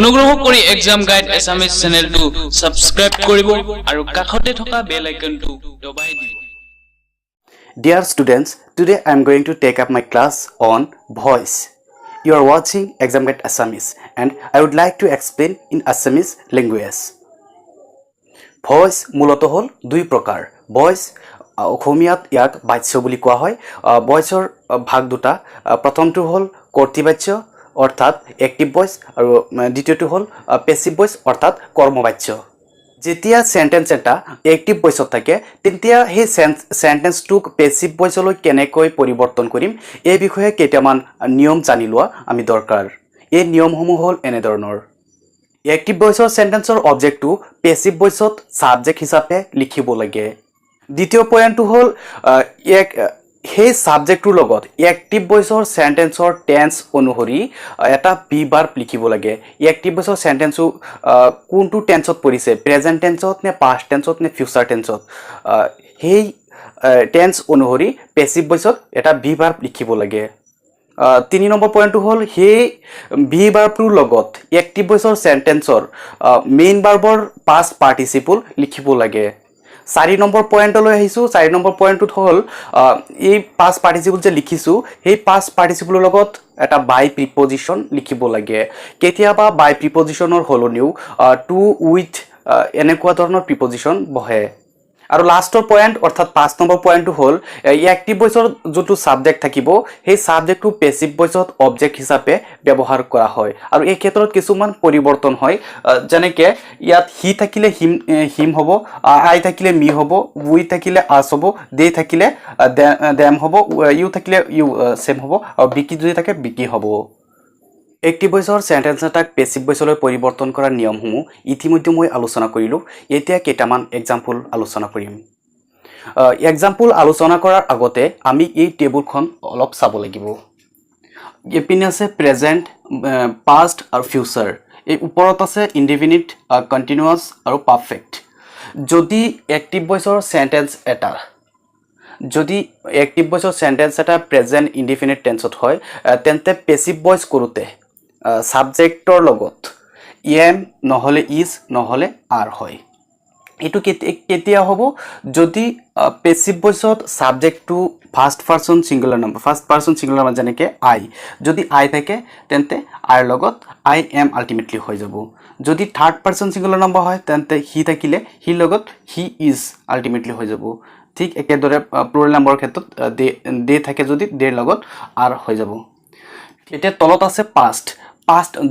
অনুগ্ৰহ কৰি exam guide Assamese চেনেলটো সাবস্ক্ৰাইব কৰিব আৰু কাষতে থকা বেল আইকনটো দবাই দিব। Dear students, today I am going to take up my class on voice. You are watching Exam Guide Assamese and I would like to explain in Assamese language. Voice মূলত হল দুই প্ৰকাৰ। Voice অসমীয়াত ইয়াক বাচ্য বুলি কোৱা হয়। ভয়েসৰ ভাগ দুটা। প্ৰথমটো হল কৰ্তৃবাচ্য অৰ্থাৎ এক্টিভ ভয়েস আৰু দ্বিতীয়টো হল পেসিভ ভয়েস অৰ্থাৎ কৰ্মবাচ্য। যেতিয়া সেন্টেন্স এটা এক্টিভ ভয়েসত থাকে তেতিয়া সেই সেন্টেন্সটোক পেসিভ ভয়েসলৈ কেনেকৈ পৰিৱৰ্তন কৰিম এই বিষয়ে কেইটামান নিয়ম জানি লোৱা আমি দৰকাৰ। এই নিয়মসমূহ হল এনেধৰণৰ। এক্টিভ ভয়েসৰ সেন্টেন্সৰ অবজেক্টটো পেসিভ ভয়েসত সাবজেক্ট হিচাপে লিখিব লাগে। দ্বিতীয় পয়েন্টটো হল সেই সাবজেক্টটোৰ লগত এক্টিভ ভয়েসৰ সেন্টেন্সৰ টেন্স অনুসৰি এটা বি ভাৰ্ব লিখিব লাগে। এক্টিভ ভয়েসৰ সেন্টেন্সটো কোনটো টেন্সত পৰিছে, প্ৰেজেন্ট টেন্সত নে পাষ্ট টেন্সত নে ফিউচাৰ টেন্সত, সেই টেন্স অনুসৰি পেসিভ ভয়েসত এটা বি ভাৰ্ব লিখিব লাগে। 3 নম্বৰ পয়েন্টটো হল সেই বি ভাৰ্বটোৰ লগত এক্টিভ ভয়েসৰ সেন্টেন্সৰ মেইন ভাৰ্বৰ পাষ্ট পাৰ্টিসিপল লিখিব লাগে। 4 নম্বৰ পয়েন্টলৈ আহিছো। 4 নম্বৰ পয়েন্টটোত হল এই পাষ্ট পাৰ্টিসিপল যে লিখিছো সেই পাষ্ট পাৰ্টিসিপলৰ লগত এটা বাই প্ৰিপজিশন লিখিব লাগে। কেতিয়াবা বাই প্ৰিপজিশনৰ হলনিও টু উইথ এনেকুৱা ধৰণৰ প্ৰিপজিশন বহে। আৰু লাষ্টৰ পয়েন্ট অৰ্থাৎ 5 নম্বৰ পয়েন্টটো হল এক্টিভ ভয়েসৰ যোনটো সাবজেক্ট থাকিব সেই সাবজেক্টটো পেসিভ ভয়েসত অবজেক্ট হিচাপে ব্যৱহাৰ কৰা হয় আৰু এই ক্ষেত্ৰত কিছুমান পৰিৱৰ্তন হয়। যেনেকৈ ইয়াত হি থাকিলে হিম হ'ব, আই থাকিলে মি হ'ব, উই থাকিলে আছ হ'ব, দে থাকিলে দেম হ'ব, ইউ থাকিলে ইউ সেম হ'ব আৰু বিকি যদি থাকে বিকি হ'ব। এক্টিভ ভয়েসৰ সেন্টেন্স এটাক পেসিভ ভয়েসলৈ পৰিৱৰ্তন কৰাৰ নিয়মসমূহ ইতিমধ্যে মই আলোচনা কৰিলোঁ। এতিয়া কেইটামান এক্সাম্পল আলোচনা কৰিম। এক্সাম্পল আলোচনা কৰাৰ আগতে আমি এই টেবুলখন অলপ চাব লাগিব। এইপিনে আছে প্ৰেজেন্ট, পাষ্ট আৰু ফিউচাৰ। এই ওপৰত আছে ইনডিফিনিট, কণ্টিনিউয়াছ আৰু পাৰফেক্ট। যদি এক্টিভ ভয়েসৰ সেন্টেন্স এটা প্ৰেজেন্ট ইনডিফিনিট টেন্সত হয় তেন্তে পেসিভ ভয়েস কৰোঁতে সাবজেক্টৰ লগত এম নহলে ইজ নহলে আর হয়। এটো কেতিয়া হ'ব যদি পেসিভ ভয়েসত সাবজেক্টটো ফার্স্ট পারসন সিঙ্গুলার নাম্বার যেনেকৈ আই, যদি আই থাকে তেন্তে আইৰ লগত আই এম আল্টিমেটলি হৈ যাব। যদি থাৰ্ড পাৰসন সিঙ্গুলাৰ নাম্বাৰ হয় তেন্তে হি থাকিলে হিৰ লগত হি ইজ আল্টিমেটলি হৈ যাব। ঠিক একেদৰে প্লুৰেল নাম্বাৰৰ ক্ষেত্ৰত দে থাকে যদি দেৰ লগত আৰ হৈ যাব। এতিয়া তলত আছে পাষ্ট।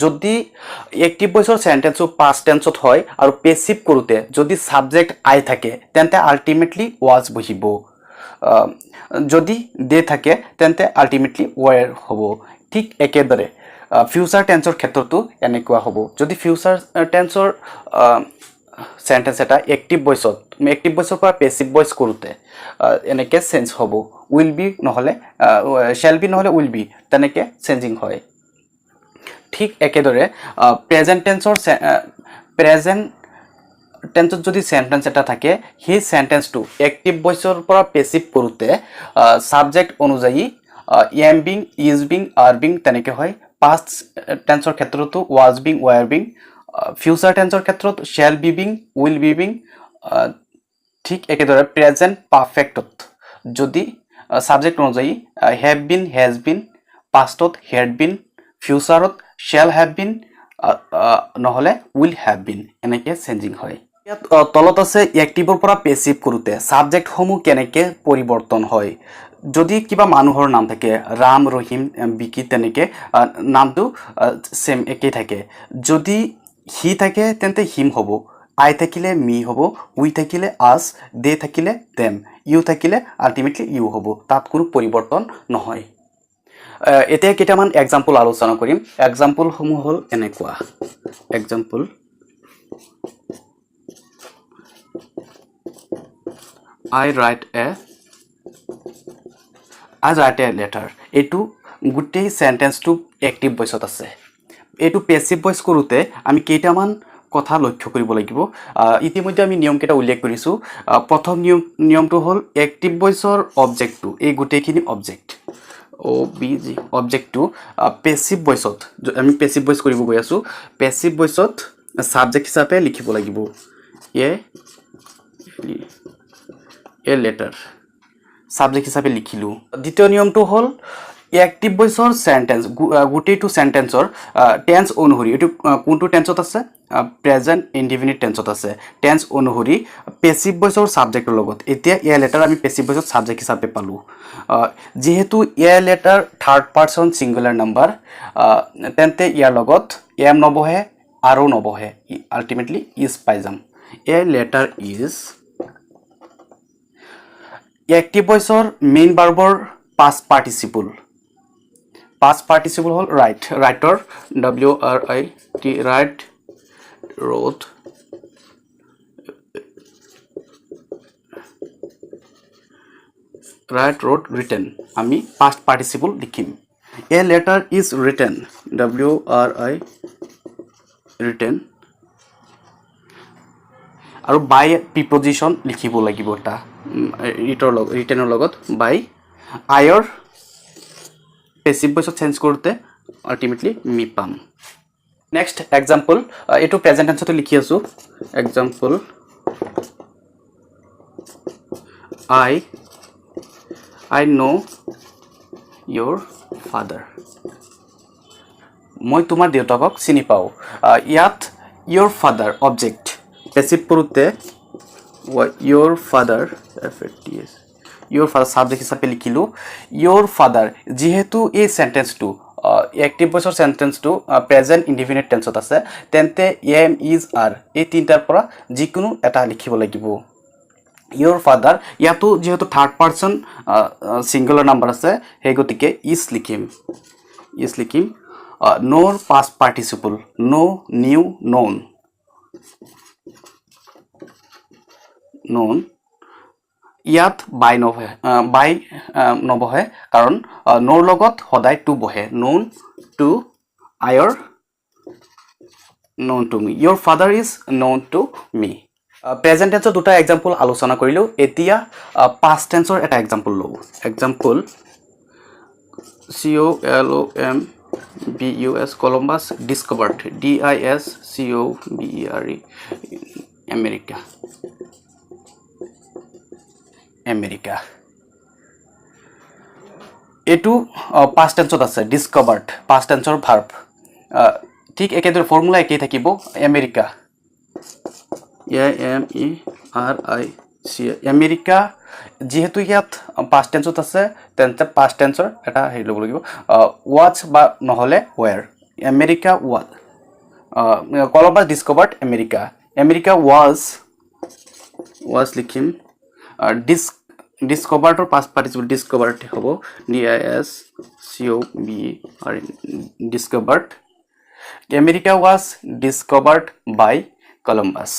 যদি এক্টিভ ভয়েসৰ সেন্টেন্সটো পাষ্ট টেন্সত হয় আৰু পেসিভ কৰোঁতে যদি সাবজেক্ট আই থাকে তেন্তে আল্টিমেটলি ওয়াজ বহিব। যদি দে থাকে তেন্তে আল্টিমেটলি ওয়ার হ'ব। ঠিক একেদৰে ফিউচাৰ টেন্সৰ ক্ষেত্ৰতো এনেকুৱা হ'ব। যদি ফিউচাৰ টেন্সৰ সেন্টেন্স এটা এক্টিভ ভয়েসৰ পৰা পেসিভ ভয়েস কৰোঁতে এনেকৈ চেঞ্জ হ'ব। উইল বি নহলে শ্যাল বি নহলে উইল বি তেনেকৈ চেঞ্জিং হয়। ঠিক একেদৰে প্ৰেজেন্ট টেন্সত যদি সেন্টেন্স এটা থাকে সেই সেন্টেন্সটো এক্টিভ ভয়েসৰ পৰা পেসিভ কৰোঁতে সাবজেক্ট অনুযায়ী am being, is being, are being তেনেকৈ হয়। পাষ্ট টেন্সৰ ক্ষেত্ৰতো was being, were being. Future টেন্সৰ ক্ষেত্ৰত shall be being, will be being. ঠিক একেদৰে প্ৰেজেন্ট পাৰফেক্টত যদি সাবজেক্ট অনুযায়ী হেভ বিন, হেজ বিন, পাষ্টত হেড বিন, ফিউচাৰত শ্যাল হ্যাভ বিন নহলে উইল হ্যাভ বিন এনেকৈ চেঞ্জিং হয়। ইয়াত তলত আছে এক্টিভৰ পৰা পেসিভ কৰোঁতে সাবজেক্টসমূহ কেনেকৈ পৰিৱৰ্তন হয়। যদি কিবা মানুহৰ নাম থাকে ৰাম, ৰহিম, বিকি তেনেকৈ নামটো সেম একেই থাকে। যদি হি থাকে তেন্তে হিম হ'ব, আই থাকিলে মি হ'ব, উই থাকিলে আস, দে থাকিলে দেম, ইউ থাকিলে আল্টিমেটলি ইউ হ'ব। তাত কোনো পৰিৱৰ্তন নহয়। এতিয়া কেইটামান এক্সাম্পল আলোচনা কৰিম। এক্সাম্পলসমূহ হ'ল এনেকুৱা। Example I write a letter. এইটো গোটেই সেন্টেন্সটো এক্টিভ ভয়েসত আছে। এইটো পেসিভ ভয়েস কৰোঁতে আমি কেইটামান কথা লক্ষ্য কৰিব লাগিব। ইতিমধ্যে আমি নিয়মকেইটা উল্লেখ কৰিছোঁ। প্ৰথম নিয়মটো হ'ল এক্টিভ ভয়েসৰ অবজেক্টটো এই গোটেইখিনি object OBG object to passive voice ত আমি passive voice কৰিব গৈ আছো passive voice ত subject হিচাপে লিখিব লাগিব a letter subject হিচাপে লিখিলো দ্বিতীয় নিয়মটো হল active voice or sentence গুটেটো সেন্টেন্সৰ tense অনুসৰি এটো কোনটো টেন্সত আছে present indefinite tense আছে tense অনুসৰি passive voice or subject ৰ লগত এতিয়া a letter আমি passive voice ৰ subject হিচাপে পালো যেহেতু a letter third person singular number তেন্তে ইয়াৰ লগত am নবহে আৰু নবহে ultimately is পাই যাম a letter is active voice or main verb or past participle hall write writer WRIT write wrote written আমি past participle লিখিম a letter is written WRI written আৰু by preposition লিখিব লাগিব এটা written লগত by I or passive voice change কৰোতে ultimately me পাম next example এটো present tense তে লিখি আছো example I know your father মই তোমাৰ দেউতাকক চিনি পাও ইয়াত your father object passive কৰোতে your father FATS your father subject হিচাপে লিখিলো your father যেহেতু এই sentence to active voice sentence to present indefinite tense আছে তেন্তে am is are এই তিনটাৰ পৰা যিকোনো এটা লিখিব লাগিব your father ইয়াতো যেহেতু third person singular number আছে সেই গতিকে is লিখিম no past participle no new known ইয়াত by নবহে কাৰণ নোৰ লগত সদায় টু বহে known to I or known to me your father is known to me present tense দুটা example আলোচনা কৰিলো এতিয়া past tense এটা example লও example COLOMBUS Columbus discovered DISCOVERE America এটো past tense আছে discovered past tense or verb ঠিক একেদৰে ফৰ্মুলা একই থাকিব আমেৰিকা আমেৰিকা যেহেতু ইয়াত past tense আছে তেন্তে past tense এটা হেৰি লব লাগিব was বা নহলে were America was Columbus discovered America was লিখিম discovered or past participle discovered hobo DISCOVERE discovered America was discovered by Columbus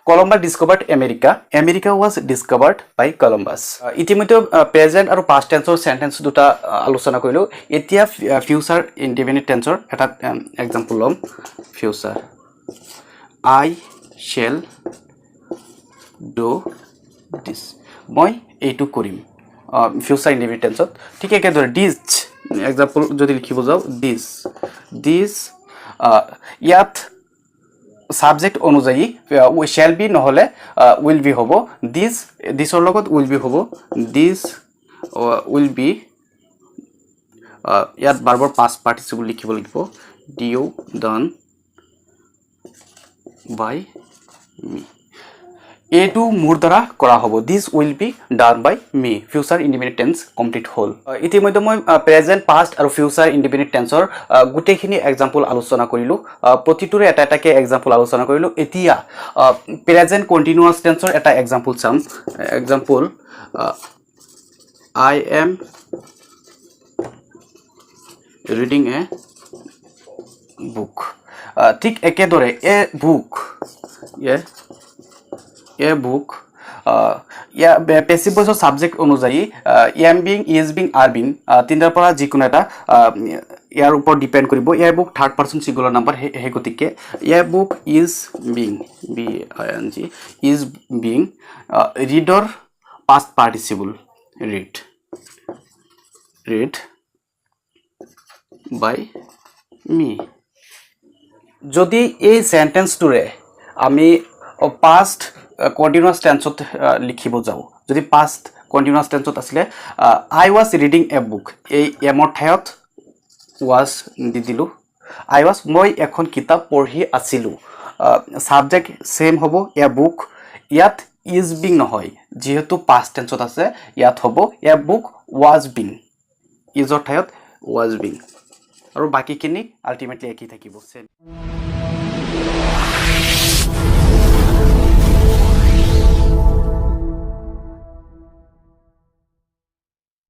Columbus discovered America was discovered by Columbus ইতিমধ্যে present আৰু past tense sentence দুটা আলোচনা কৰিলো এতিয়া future indefinite tense এটা example লম future I shall do this মই এইটো কৰিম future indefinite tense ঠিক একেদৰে this example যদি লিখিব যাও this ইয়াত subject অনুযায়ী shall be নহলে will be হ'ব this ৰ লগত will be হ'ব this will be ইয়াত বাৰবাৰ past participle লিখিব লাগিব done by me এটো মোৰ দ্বাৰা কৰা হ'ব this will be done by me future indefinite tense complete হল ইতিমধ্যে মই present past আৰু future indefinite tense ৰ গুটেখিনি example আলোচনা কৰিলো প্ৰতিটোৰে এটা এটাকে example আলোচনা কৰিলো এতিয়া present continuous tense ৰ এটা example চাম example I am reading a book ঠিক একেদৰে a book passive voice subject অনুযায়ী am being is being are being তিনটাৰ পৰা যিকোনো এটা ইয়াৰ ওপৰত ডিপেন্ড কৰিব a book third person singular number হে গতিকে a book is being B I N G is being ৰিডৰ past participle read by me যদি এই সেন্টেন্সটোৰে আমি past continuous tenseত লিখিব যাও যদি past continuous tenseত আসলে I was reading a book এই এমৰ ঠাইত was দি দিলো I was মই এখন কিতাপ পঢ়ি আছিলো সাবজেক্ট সেম হ'ব এ বুক ইয়াত is being নহয় যেহেতু past tenseত আছে ইয়াত হ'ব এ বুক was being is অৰ ঠাইত was being আৰু বাকিখিনি আলটিমেটলি একই থাকিব সেম